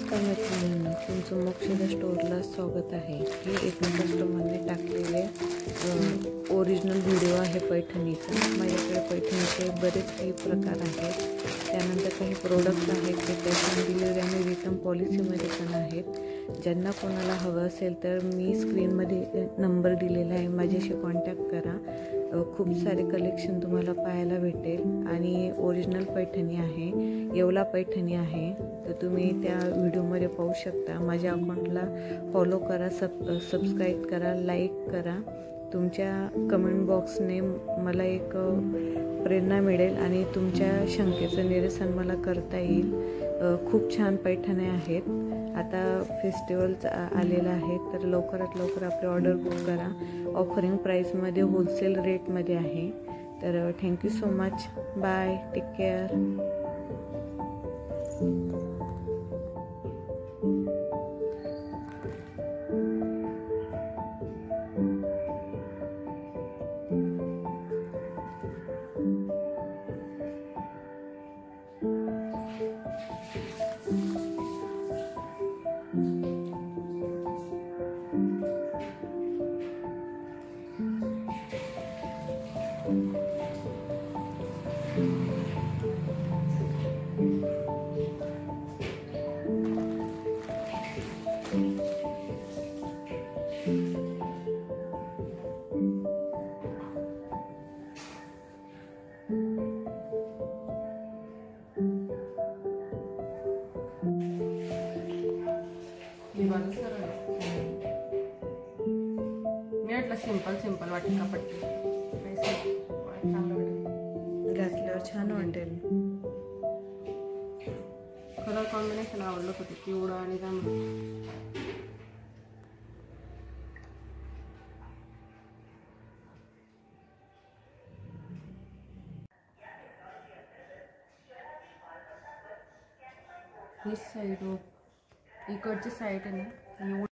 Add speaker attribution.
Speaker 1: नमस्कार मित्रांनो, तुमचं मोक्षदा स्टोअरला स्वागत आहे। हे एका कस्टमरने टाकलेले ओरिजिनल व्हिडिओ आहे पैठणीचा। माझ्याकडे पैठणीचे बरेच काही प्रकार आहेत, त्यानंतर काही प्रोडक्ट आहेत ते कॅश ऑन डिलिव्हरी आणि रिटर्न पॉलिसीमध्ये पण आहेत। ज्यांना कोणाला हवं असेल तर मी स्क्रीनमध्ये नंबर दिलेला आहे, माझ्याशी कॉन्टॅक्ट करा। खूप सारे कलेक्शन तुम्हाला पाहायला भेटेल आणि ओरिजिनल पैठणी आहे, येवला पैठणी आहे। तर तुम्ही त्या व्हिडिओमध्ये पाहू शकता। माझ्या अकाउंटला फॉलो करा, सबस्क्राईब करा, लाईक करा। तुमच्या कमेंट बॉक्सने मला एक प्रेरणा मिळेल आणि तुमच्या शंकेचं निरसन मला करता येईल। खूप छान पैठण्या आहेत। आता फेस्टिवल आलेला आहे, तर लवकरात लवकर आपली ऑर्डर बुक करा। ऑफरिंग प्राईसमध्ये होलसेल रेटमध्ये आहे। तर thank you so much, bye, take care.
Speaker 2: Simple वाटेल का पटकन
Speaker 1: घातल्यावर छान वाटेल।
Speaker 2: कलर कॉम्बिनेशन आवडलं होतं, पिवळा आणि जांभळा। ही साईड इकडची साईड आहे ना,